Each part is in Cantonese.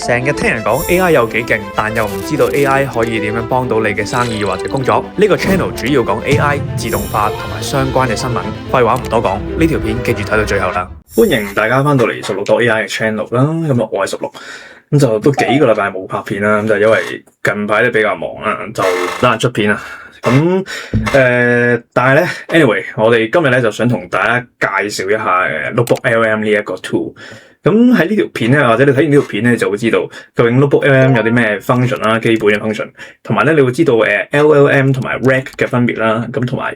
成日聽人講 AI 有幾勁，但又唔知道 AI 可以點樣幫到你嘅生意或者工作。呢個 channel 主要講 AI 自動化同埋相關嘅新聞。廢話唔多講，呢條片記住睇到最後啦。歡迎大家翻到嚟16.AI 嘅 channel 啦。咁啊，我係16，咁就都幾個禮拜冇拍片啦。咁就因為近排都比較忙啦，就唔得閒出片啦。咁但係咧 ，anyway， 我哋今日咧就想同大家介紹一下NotebookLM 呢一個 tool。咁喺呢條片咧，或者你睇完呢條片咧，就會知道究竟 NotebookLM 有啲咩 function 啦，基本嘅 function， 同埋咧你會知道LLM 同埋 RAG 嘅分別啦，咁同埋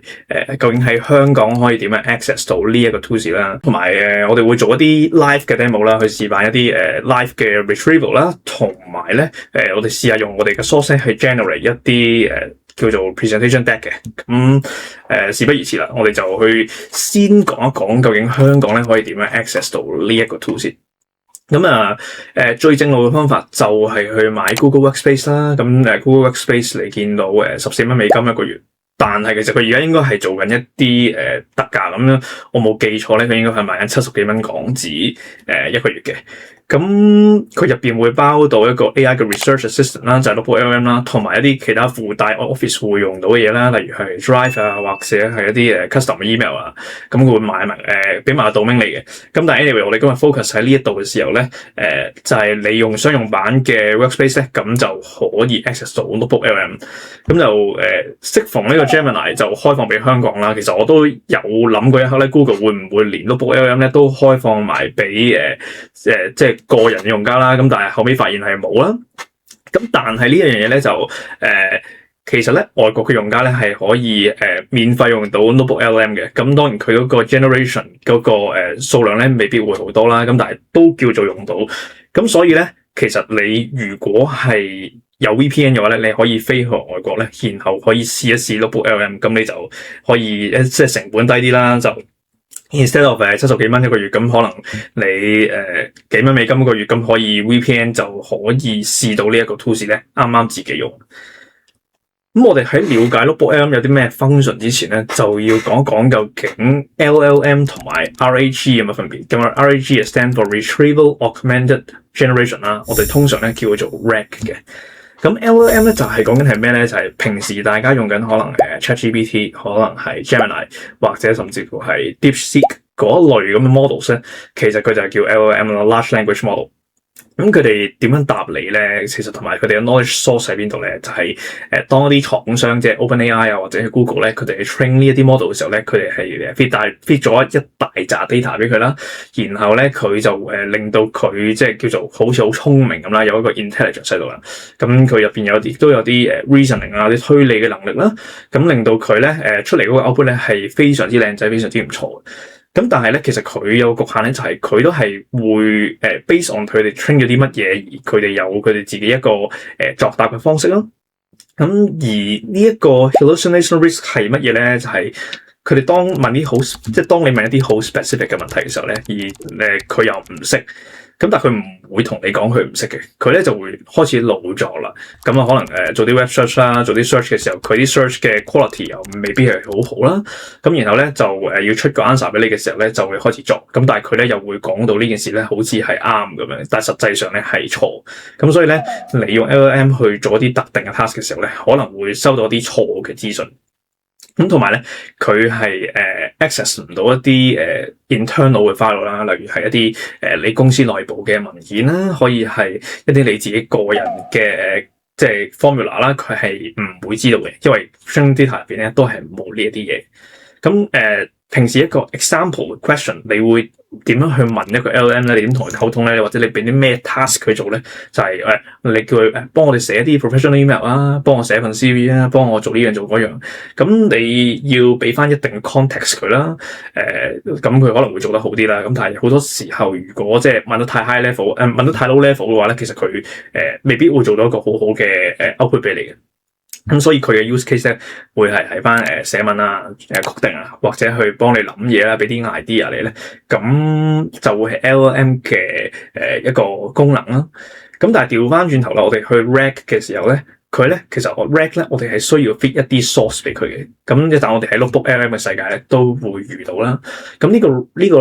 究竟喺香港可以點樣 access 到呢一個 tools 啦，同埋我哋會做一啲 live 嘅 demo 啦，去示範一啲live 嘅 retrieval 啦，同埋咧我哋試下用我哋嘅 source 去 generate 一啲叫做 presentation deck 嘅。咁事不宜遲啦，我哋就去先講一講究竟香港咧可以點樣 access 到呢一個 tools。咁最正路嘅方法就係去買 Google Workspace 啦。咁Google Workspace 你見到14蚊美金一個月，但係其實佢而家應該係做緊一啲特價咁樣，我冇記錯咧，佢應該係賣緊70幾蚊港紙一個月嘅。咁佢入邊會包到一個 AI 嘅 Research Assistant 啦，就係 NotebookLM 啦，同埋一啲其他附帶 Office 會用到嘅嘢啦，例如係 Drive 啊，或者係一啲custom 嘅 email 啊，咁佢會買埋俾埋個 domain 嚟嘅。咁但係 anyway，我哋今日 focus 喺呢一度嘅時候咧，就係你用商用版嘅 Workspace 咧，咁就可以 access 到 NotebookLM。咁就適逢呢個 Gemini 就開放俾香港啦。其實我都有諗過一刻咧 ，Google 會唔會連 NotebookLM 咧都開放埋俾即係個人用家啦，咁但係後尾發現係冇啦。咁但係呢樣嘢咧就其實咧外國嘅用家咧係可以免費用到 NotebookLM 嘅。咁當然佢嗰個 generation 嗰個數量咧未必會好多啦，咁但係都叫做用到。咁所以咧其實你如果係有 VPN 嘅話咧，你可以飛去外國咧，然後可以試一試 NotebookLM， 咁你就可以即係成本低啲啦，就instead of 70幾蚊一個月，咁可能你幾蚊美金一個月，咁可以 VPN 就可以試到呢一個 tools 咧，啱啱自己用。咁我哋喺了解 NotebookLM 有啲咩 function 之前咧，就要講一講究竟 LLM 同埋 RAG 有乜分別。咁RAG stand for Retrieval Augmented Generation 啦，我哋通常咧叫做 RAG 嘅。咁 LLM 咧就係講緊係咩咧？就係平時大家用緊可能ChatGPT， 可能係 Gemini 或者甚至乎係 DeepSeek 嗰類咁嘅 models 咧，其實佢就係叫 LLM 啦 ，Large Language Model。咁佢哋點樣答你咧？其實同埋佢哋嘅 knowledge source 喺邊度咧？就係當一啲廠商即係 OpenAI 啊或者係 Google 咧，佢哋去 train 呢一啲 model 嘅時候咧，佢哋係 feed 咗一大紮 data 俾佢啦，然後咧佢就令到佢即係叫做好似好聰明咁啦，有一個 intelligence 喺度啦。咁佢入邊都有啲reasoning 啊，啲推理嘅能力啦，咁令到佢咧出嚟嗰個 output 咧係非常之靚仔，非常之唔錯。咁但係咧，其實佢有個局限咧，就係佢都係會based on 佢哋 train 咗啲乜嘢，而佢哋有佢哋自己一個作答嘅方式咯。咁而呢一個 hallucination risk 係乜嘢咧？就係佢哋當你問一啲好 specific 嘅問題嘅時候咧，而佢又唔識。咁但係佢唔會同你講佢唔識嘅，佢咧就會開始老作啦。咁啊，可能做啲 web search 啦，做啲 search 嘅時候，佢啲 search 嘅 quality 又未必係好好啦。咁然後咧就要出個 answer 俾你嘅時候咧，就會開始作。咁但係佢咧又會講到呢件事咧，好似係啱咁樣，但係實際上咧係錯。咁所以咧，你用 LLM 去做一啲特定嘅 task 嘅時候咧，可能會收到一啲錯嘅資訊。咁同埋咧，佢係access 唔到一啲internal 嘅 file 啦，例如係一啲你公司內部嘅文件啦，可以係一啲你自己個人嘅即係 formula 啦，佢係唔會知道嘅，因為 training data 入邊咧都係冇呢一啲嘢。咁平時一個 example question， 你會點樣去問一個 LLM 咧？你點同佢溝通咧？或者你俾啲咩 task 佢做咧？就係你叫佢幫我哋寫一啲 professional email 啊，幫我寫份 CV 啊，幫我做呢樣做嗰樣。咁你要俾翻一定嘅 context 佢啦。咁佢可能會做得好啲啦。咁但係好多時候，如果即係問得太 high level， 問得太 low level 嘅話咧，其實佢未必會做到一個好好嘅output 俾你嘅。咁所以佢嘅 use case 咧會係喺翻寫文啊、coding啊，或者去幫你諗嘢啦，俾啲 idea 你咧，咁就會係 LLM 嘅一個功能啦。咁但係調翻轉頭啦，我哋去 RAG 嘅時候咧，佢咧其實RAG 咧，我哋係需要 fit 一啲 source 俾佢嘅。咁但我哋喺 Notebook LM 嘅世界咧都會遇到啦。咁呢個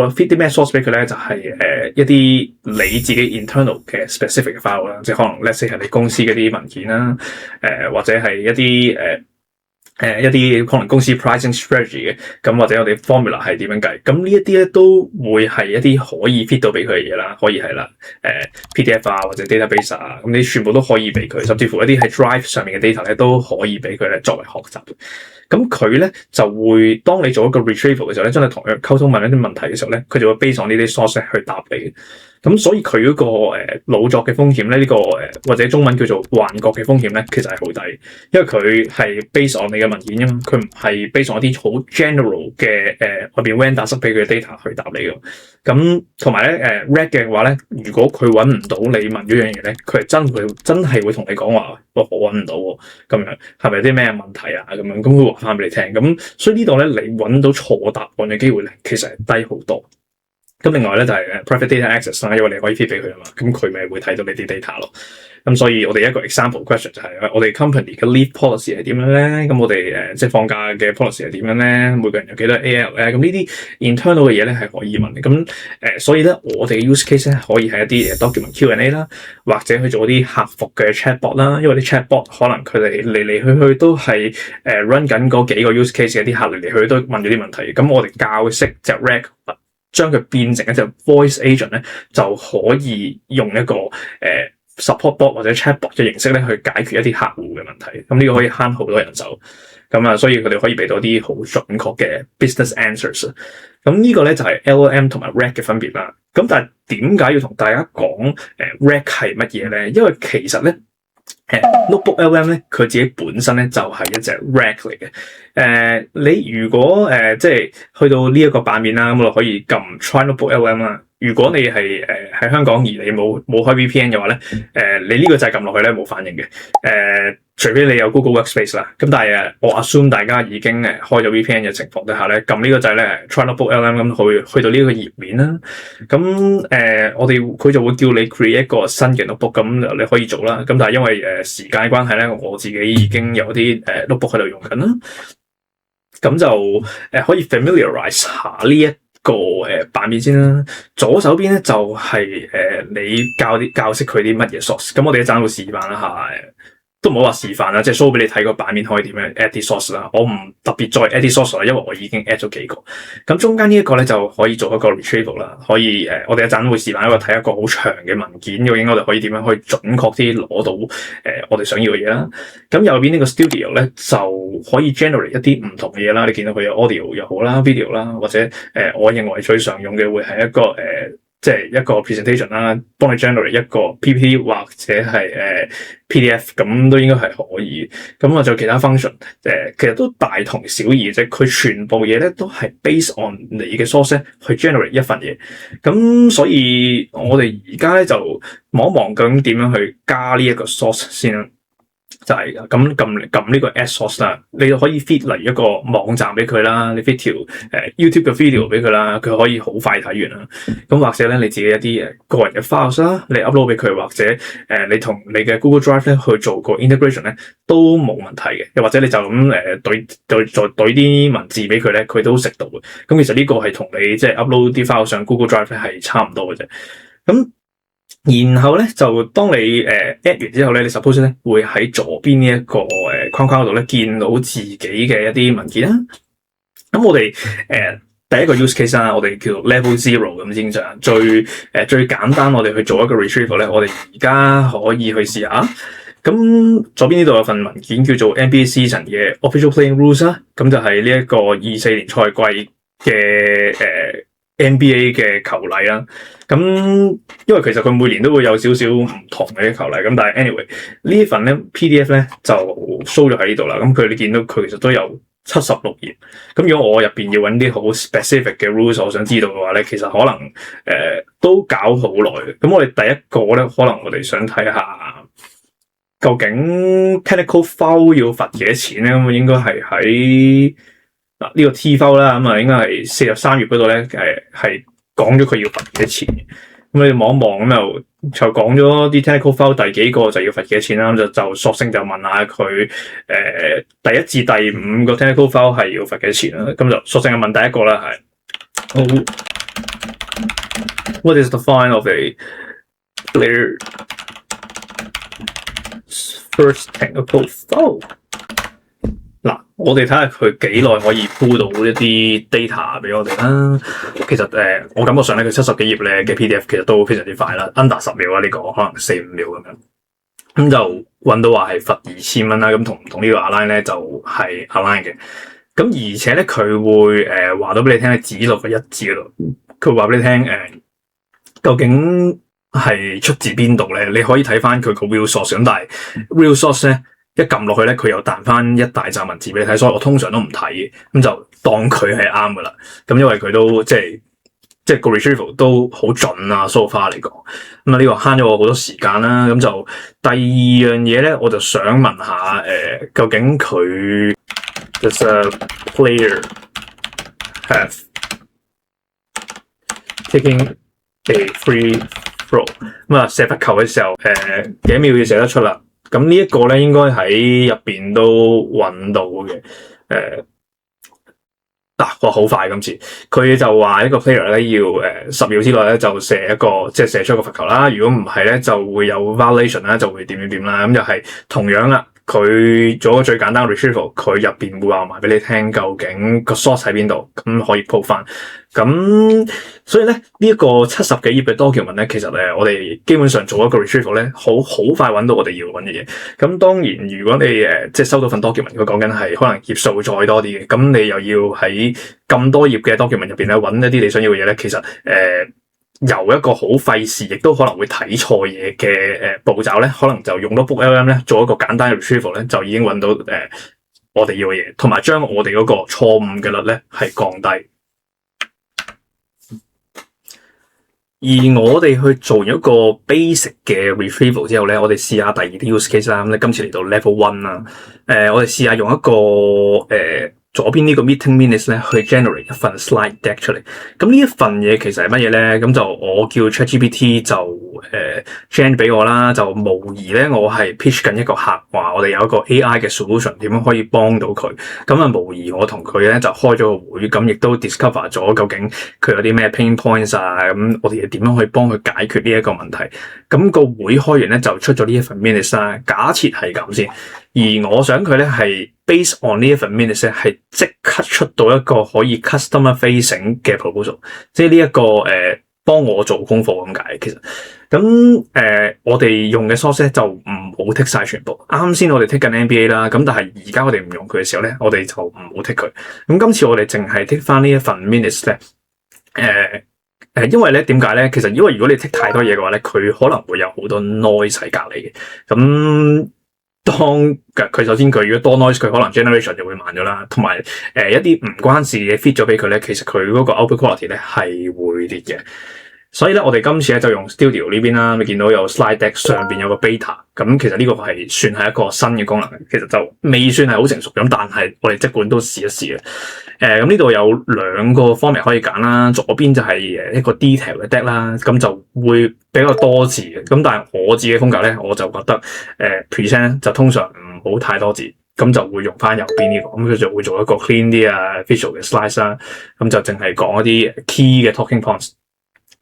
fit 啲咩 source 俾佢咧，就係一啲你自己 internal 嘅 specific 嘅 file 啦，即係可能 let's say 係你公司嗰啲文件啦，或者係一啲一啲可能公司 pricing strategy 嘅，咁或者我哋 formula 係點樣計，咁呢一啲咧都會係一啲可以 fit 到俾佢嘅嘢啦，可以係啦，PDF 啊或者 database 啊，咁你全部都可以俾佢，甚至乎一啲喺 Drive 上面嘅 data 咧都可以俾佢咧作為學習。咁佢咧就會當你做一個 retrieval 嘅時候咧，真係同佢溝通問一啲問題嘅時候咧，佢就會 base on 呢啲 source 去答你。咁所以佢嗰個老作嘅風險咧，呢個或者中文叫做幻覺嘅風險咧，其實係好低，因為佢係 base on 你嘅文件啫嘛，佢唔係 base on 一啲好 general 嘅外邊 vendor 塞俾佢嘅 data 去答你嘅。咁同埋咧RAG 嘅話咧，如果佢揾唔到你問嗰樣嘢咧，佢係真係會同你講話，我揾唔到喎，咁樣係咪有啲咩問題啊？咁樣咁佢話翻俾你聽。咁所以呢度咧，你揾到錯答案嘅機會咧，其實係低好多。咁另外咧就係 private data access 啦，因為你可以 feed 俾佢啊嘛，咁佢咪會睇到你啲 data 咯。咁所以我哋一個 example question 就係我哋 company 嘅 leave policy 係點樣咧？咁我哋即係放假嘅 policy 係點樣咧？每個人有幾多 AL 咧？咁呢啲 internal 嘅嘢咧係可以問嘅。咁所以咧我哋嘅 use case 咧可以係一啲document Q&A 啦，或者去做一啲客服嘅 chatbot 啦。因為啲 chatbot 可能佢哋嚟嚟去去都係run 緊嗰幾個 use case 嘅啲客嚟嚟去去都問咗啲問題。咁我哋教識隻 RAG 將佢變成一隻 voice agent 咧，就可以用一個support bot 或者 chatbot 嘅形式咧去解決一啲客戶嘅問題。咁呢個可以慳好多人手。咁啊，所以佢哋可以俾到啲好準確嘅 business answers。咁呢個咧就係 LLM 同埋 RAG 嘅分別啦。咁但係點解要同大家講RAG 係乜嘢咧？因為其實咧Notebook LM 咧，佢自己本身咧就係一隻 RAG 嚟嘅。你如果即係去到呢一個版面啦，咁我可以撳 Try Notebook LM 啦。如果你係喺香港而你冇開 VPN 嘅話咧，你呢個掣撳落去咧冇反應嘅。除非你有 Google Workspace 啦。咁但係我 assume 大家已經開咗 VPN 嘅情況底下咧，撳呢個掣咧 Try Notebook LM 咁去到呢個頁面啦。咁佢就會叫你 create 一個新嘅 notebook， 咁你可以做啦。咁但係因為時間關係咧，我自己已經有啲notebook 喺度用緊啦。咁就可以 familiarize 下呢一個版面先啦。左手邊咧就係你教識佢啲乜嘢 source。咁我哋一陣會示範一下，都唔好話示範啦，即係 show 俾你睇個版面可以點樣 add 啲 source 啦。我唔特別再 add 啲 source 啦，因為我已經 add 咗幾個。咁中間呢一個咧就可以做一個 retrieval 啦。可以我哋一陣會示範一個睇一個好長嘅文件，究竟我哋可以點樣可以準確啲攞到我哋想要嘅嘢啦。咁右邊呢個 studio 咧就可以 generate 一啲唔同嘅嘢啦。你見到佢有 audio 又好啦 ，video 啦，或者我認為最常用嘅會係一個即係一個 presentation 啦，幫你 generate 一個 PPT 或者係PDF， 咁都應該係可以。咁啊，仲有其他 function， 其實都大同小異啫。佢全部嘢咧都係 based on 你嘅 source 去 generate 一份嘢。咁所以我哋而家咧就望一望究竟點樣去加呢一個 source 先啦。就係咁撳呢個 add source 啦，你可以 feed 嚟一個網站俾佢啦，你 feed 條YouTube 嘅 video 俾佢啦，佢可以好快睇完啦。咁或者咧你自己一啲個人嘅 files 啦，你 upload 俾佢，或者你同你嘅 Google Drive 咧去做個 integration 咧都冇問題嘅。又或者你就咁對啲文字俾佢咧，佢都食到嘅。咁其實呢個係同你即係 upload 啲 file 上 Google Drive 咧係差唔多嘅啫。咁然後咧就當你add 完之後咧，你 suppose 咧會喺左邊呢一個框框度咧見到自己嘅一啲文件啦。咁我哋第一個 use case 啦，我哋叫做 level 0咁正常，最簡單我哋去做一個 retrieval 咧，我哋而家可以去試下。咁左邊呢度有份文件叫做 NBA Season 嘅 Official Playing Rules 啦，咁就係呢一個24年賽季嘅NBA 嘅球例啦。咁因為其實佢每年都會有少少唔同嘅球例，咁但係 anyway 呢一份咧 PDF 咧就 show 咗喺呢度啦。咁你見到佢其實都有76頁。咁如果我入邊要揾啲好 specific 嘅 rules， 我想知道嘅話咧，其實可能都搞好耐。咁我哋第一個咧，可能我哋想睇下究竟 technical foul 要罰幾多錢咧？咁應該係喺呢個 T foul 啦，咁應該係43頁嗰度咧，係講咗佢要罰幾多錢。咁你望一望咁就講咗啲 technical file 第幾個就要罰幾多錢啦，咁就索性就問下佢第一至第五個 technical file 係要罰幾多錢啦，咁就索性就問第一個啦，係What is the fine of a player first technical file？嗱，我哋睇下佢幾耐可以鋪到一啲 data 俾我哋啦。其實我感覺上咧，佢70幾頁咧嘅 PDF 其實都非常之快啦，under 10秒啊，呢個可能4-5秒咁樣。咁就揾到話係罰2000蚊啦，咁同呢個 align 咧就係 align 嘅。咁而且咧佢會話到俾你聽，係指落個一字嗰度，佢話俾你聽究竟係出自邊度咧？你可以睇翻佢個 real source， 咁但係 real source 咧。一撳落去咧，佢又彈翻一大紮文字俾你睇，所以我通常都唔睇嘅，咁就當佢係啱噶啦。咁因為佢都即係個 retrieval 都好準啊 ，so far 嚟講。咁啊呢個慳咗我好多時間啦。咁就第二樣嘢咧，我就想問下究竟佢 Does a player have taking a free throw？ 咁啊射罰球嘅時候幾秒要射得出啦。咁呢一個咧，應該喺入邊都揾到嘅。哇，好快今次，佢就話一個 player 咧要10秒之內咧就射一個，即係射出一個罰球啦。如果唔係咧，就會有 violation 啦，就會點啦。咁就係同樣啦。佢做個最簡單嘅 retrieval， 佢入邊會話埋俾你聽究竟個 source 喺邊度，咁可以 pull 翻。咁所以咧呢一個70幾頁嘅 document 咧，其實我哋基本上做一個 retrieval 咧，好快揾到我哋要揾嘅嘢。咁當然如果你即係收到份 document，佢講緊係可能頁數會再多啲嘅，咁你又要喺咁多頁嘅 document 入邊咧揾一啲你想要嘅嘢咧，其實由一個好費事，亦都可能會睇錯嘢嘅步驟咧，可能就用到 BookLM 咧做一個簡單嘅 retrieval 咧，就已經揾到我哋要嘅嘢，同埋將我哋嗰個錯誤嘅率咧係降低。而我哋去做完一個 basic 嘅 retrieval 之後咧，我哋試下第二啲 use case 啦。咁咧今次嚟到 level 1啦，我哋試下用一個左邊呢個 meeting minutes 咧，去 generate 一份 slide deck 出嚟。咁呢一份嘢其實係乜嘢咧？咁就我叫 ChatGPT 就generate 俾我啦。就模擬咧，我係 pitch 緊一個客話，我哋有一個 AI 嘅 solution 點樣可以幫到佢。咁啊，模擬我同佢咧就開咗個會，咁亦都 discover 咗究竟佢有啲咩 pain points 啊。咁我哋點樣去幫佢解決呢一個問題？咁個會開完咧就出咗呢一份 minutes 啦。假設係咁先。而我想佢咧係 based on 呢一份 minutes 咧係即刻出到一個可以 customer facing 嘅 proposal， 即係呢一個幫我做功課咁解。其實咁我哋用嘅 source 咧就唔好剔晒全部。啱先我哋剔緊 NBA 啦，咁但係而家我哋唔用佢嘅時候咧，我哋就唔好剔佢。咁今次我哋淨係剔翻呢一份 minutes 咧，因為咧點解咧？其實因為如果你剔太多嘢嘅話咧，佢可能會有好多 noise 喺隔離嘅。咁當佢首先佢如果多 noise，佢可能 generation 就會慢咗啦，同埋一啲唔關事嘅 feed 咗俾佢咧，其實佢嗰個 output quality 咧係會跌嘅。所以咧，我哋今次咧就用 Studio 呢邊啦，你見到有 slide deck 上邊有個 beta， 咁其實呢個係算係一個新嘅功能，其實就未算係好成熟咁，但係我哋即管都試一試嘅。咁呢度有2個 format 可以揀啦，左邊就係一個 detail 嘅 deck 啦，咁就會比較多字嘅。咁但係我自己風格咧，我就覺得present 就通常唔好太多字，咁就會用翻右邊呢個，咁佢就會做一個 clean 啲啊 visual 嘅 slides 啦，咁就淨係講一啲 key 嘅 talking points。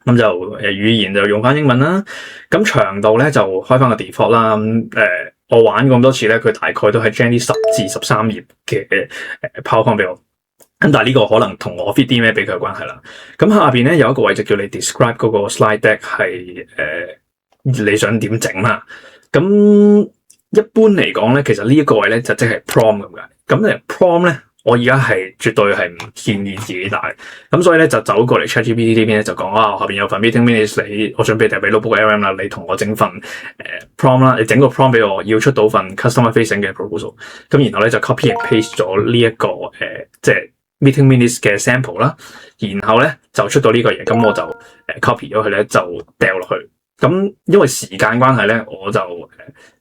咁就語言就用翻英文啦，咁長度咧就開翻個 default 啦。我玩咁多次咧，佢大概都係 generate 10至13頁嘅PowerPoint 俾我。咁但係呢個可能同我 feed 啲咩俾佢有關係啦。咁下邊咧有一個位置叫你 describe 嗰個 slide deck 係你想點整啦。咁一般嚟講咧，其實呢一個位咧就即係 prompt 咁解。咁prompt 咧。我而家係絕對係唔建議自己打，咁所以咧就走過嚟 ChatGPT 呢邊咧就講下邊有份 meeting minutes， 我準備遞俾 Notebook LM 啦，你同我整份prompt 啦，你整個 prompt 俾我，要出到份 customer facing 嘅 proposal， 咁然後咧就 copy and paste 咗呢一個即係 meeting minutes 嘅 sample 啦，然後咧就出到呢個嘢，咁我就copy 咗佢咧就掉落去。咁因為時間關係咧，我就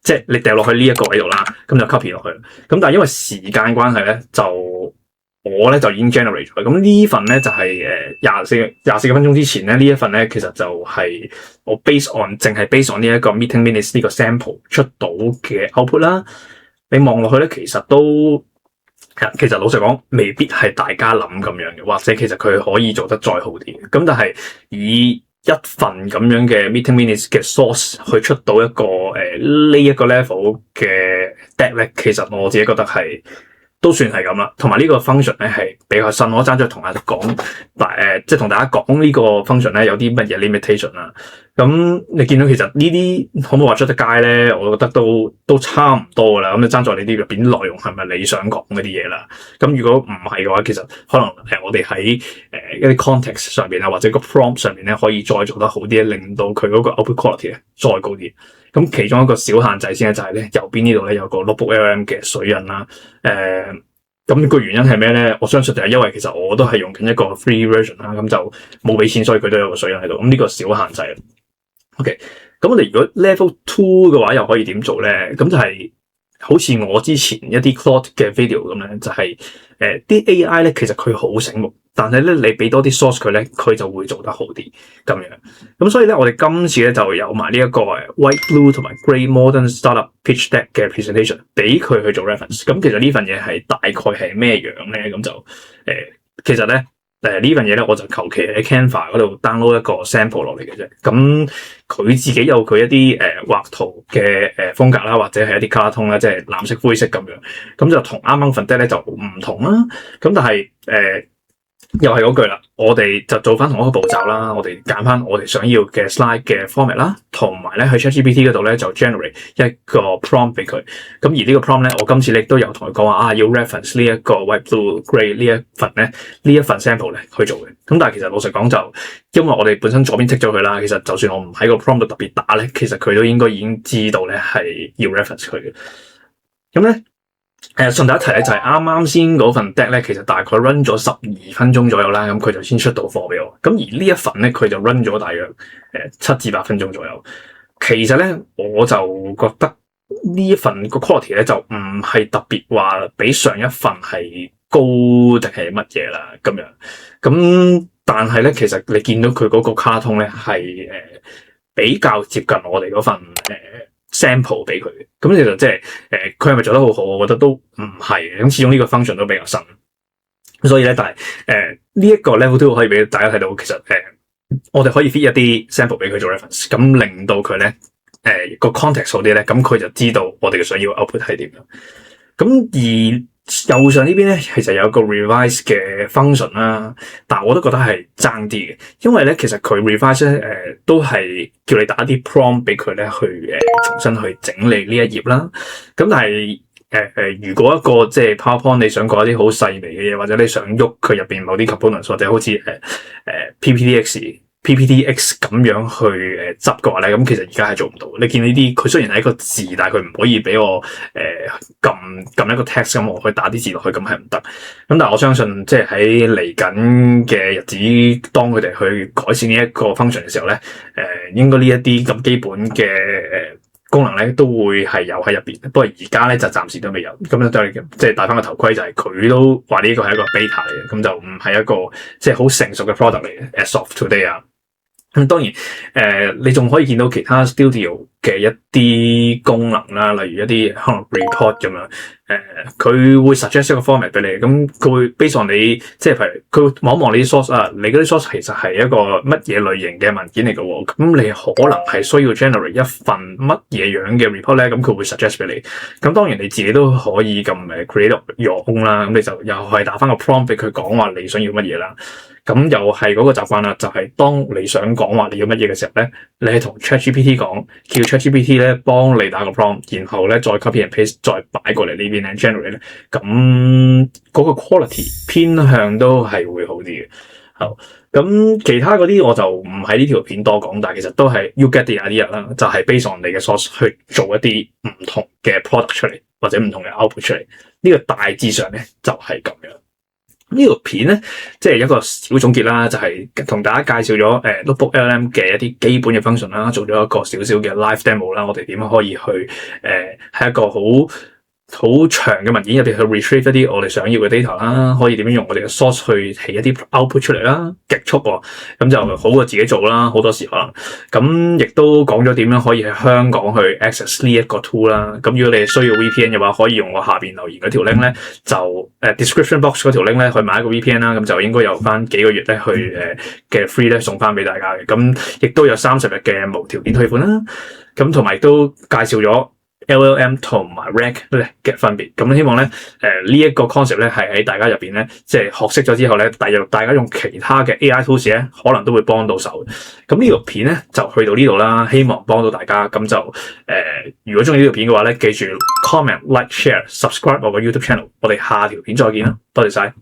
即係你掉落去呢一個位度啦，咁就 copy 落去。咁但係因為時間關係咧，就我咧就已經 generate 咗。咁呢份咧就係24個分鐘之前咧呢一份咧，其實就係我 淨係 base on 呢一個 meeting minutes 呢個 sample 出到嘅 output 啦。你望落去咧，其實老實講，未必係大家諗咁樣嘅，或者其實佢可以做得再好啲。咁但係以一份咁樣嘅 meeting minutes 嘅 source 去出到一個呢一個 level 嘅 deck 咧，其實我自己覺得係都算係咁啦。同埋呢個 function 咧係比較新，我爭咗同大家講，即係同大家講呢個 function 咧有啲乜嘢 limitation 啦。咁你見到其實呢啲可唔可以話出得街咧？我覺得都差唔多噶啦。咁你爭在你啲入邊內容係咪你想講嗰啲嘢啦？咁如果唔係嘅話，其實可能我哋喺一啲 context 上邊啊，或者個 prompt 上邊咧，可以再做得好啲，令到佢嗰個 output quality 咧再高啲。咁其中一個小限制先咧，就係咧右邊呢度咧有個 Notebook LM 嘅水印啦。咁個原因係咩咧？我相信就係因為其實我都係用緊一個 free version 啦，咁就冇俾錢，所以佢都有個水印喺度。咁呢個小限制。OK，咁我哋如果 level 2嘅話，又可以點做咧？咁就係好似我之前一啲 Claude 嘅 video 咁咧，就係啲 AI 咧，其實佢好醒目，但係咧你俾多啲 source 佢咧，佢就會做得好啲咁樣。咁所以咧，我哋今次咧就有埋呢一個 White Blue 同埋 Grey Modern Startup Pitch Deck 嘅 presentation 俾佢去做 reference。咁其實呢份嘢係大概係咩樣咧？咁就其實咧。呢份嘢咧，我就求其喺 Canva 嗰度 download 一個 sample 落嚟嘅啫。咁佢自己有佢一啲畫圖嘅風格啦，或者係一啲卡通啦，即係藍色灰色咁樣。咁就同啱啱份 deck 咧就唔同啦。咁但係又係嗰句啦，我哋就做翻同一個步驟啦。我哋揀翻我哋想要嘅 slide 嘅 format 啦，同埋咧去 ChatGPT 嗰度咧就 generate 一個 prompt 俾佢。咁而呢個 prompt 咧，我今次咧都有同佢講話要 reference 呢一個 white blue grey 呢一份 sample 咧去做嘅。咁但係其實老實講就，因為我哋本身左邊剔咗佢啦，其實就算我唔喺個 prompt 度特別打咧，其實佢都應該已經知道咧係要 reference 佢嘅。咁咧。順帶一提咧，就係啱啱先嗰份 deck 咧，其實大概 run 咗12分鐘左右啦，咁佢就先出到貨俾我。咁而呢一份咧，佢就 run 咗大約7至8分鐘左右。其實咧，我就覺得呢一份個 quality 咧，就唔係特別話比上一份係高定係乜嘢啦咁樣。咁但係咧，其實你見到佢嗰個卡通咧係比較接近我哋嗰份sample 俾佢嘅，咁其實即係佢係咪做得好好？我覺得都唔係嘅，咁始終呢個 function 都比較新，所以咧，但係呢一個 level 2可以俾大家睇到，其實我哋可以 feed 一啲 sample 俾佢做 reference，咁令到佢咧個 context 好啲咧，咁佢就知道我哋嘅想要 output 係點樣。咁而右上呢邊咧，其實有一個 revise 嘅 function 啦，但我都覺得係爭啲嘅，因為咧其實佢 revise 咧都係叫你打啲 prompt 俾佢咧去重新去整理呢一頁啦。咁但係如果一個即係 PowerPoint 你想講一啲好細微嘅嘢，或者你想喐佢入邊某啲 components， 或者好似PPTX 咁樣去執嘅話咧，咁其實而家係做唔到。你見呢啲佢雖然係一個字，但係佢唔可以俾我撳一個 text 咁，我可以打啲字落去，咁係唔得。咁但係我相信即係喺嚟緊嘅日子，當佢哋去改善呢一個 function 嘅時候咧，應該呢一啲咁基本嘅功能咧都會係有喺入邊。不過而家咧就暫時都未有。咁咧都係即係戴翻個頭盔，就係佢都話呢個係一個 beta 嚟嘅，咁就唔係一個即係好成熟嘅 product 嚟嘅。As of today 啊。咁當然，你仲可以見到其他 studio 嘅一啲功能啦，例如一啲可能 report 咁樣，佢會 suggest 一個 format 俾你，咁佢會 base on你，即係譬如佢望一望你啲 source 啊，你嗰啲 source 其實係一個乜嘢類型嘅文件嚟嘅喎，咁你可能係需要 generate 一份乜嘢樣嘅 report 咧，咁佢會 suggest 俾你。咁當然你自己都可以撳create your own 啦，咁你就又係打翻個 prompt 俾佢講話你想要乜嘢啦。咁又係嗰個習慣啦，就係當你想講話你要乜嘢嘅時候咧，你係同 ChatGPT 講，叫 ChatGPT 咧幫你打個 prompt， 然後咧再 copy and paste， 再擺過嚟呢邊咧 generate 咧，咁嗰個 quality 偏向都係會好啲嘅。好，咁其他嗰啲我就唔喺呢條片多講，但係其實都係 you get the idea 啦，就係 based on 你嘅 source 去做一啲唔同嘅 product 出嚟，或者唔同嘅 output 出嚟。呢個大致上咧就係咁樣。呢條片咧，即係一個小總結啦，就係同大家介紹咗Notebook LM 嘅一啲基本嘅 function 啦，做咗一個少少嘅 live demo 啦，我哋點樣可以去喺一個好好長嘅文件入邊去 retrieve 一啲我哋想要嘅 data 啦，可以點樣用我哋嘅 source 去起一啲 output 出嚟啦，極速喎，咁就好過自己做啦，好多時可能。咁亦都講咗點樣可以喺香港去 access 呢一個 tool 啦。咁如果你需要 VPN 嘅話，可以用我下邊留言嗰條 link 咧，就description box 嗰條 link 咧去買一個 VPN 啦。咁就應該有翻幾個月咧去嘅 free 咧送翻俾大家嘅。咁亦都有30日嘅無條件退款啦。咁同埋都介紹咗LLM 同埋 RAG 咧嘅分別，咁希望咧呢一個 concept 咧係喺大家入邊咧，即係學識咗之後咧，大家用其他嘅 AI tools 咧，可能都會幫到手。咁呢條片咧就去到呢度啦，希望幫到大家。咁就如果中意呢條片嘅話咧，記住 comment、like、share、subscribe 我個 YouTube channel。我哋下條片再見啦，多謝晒。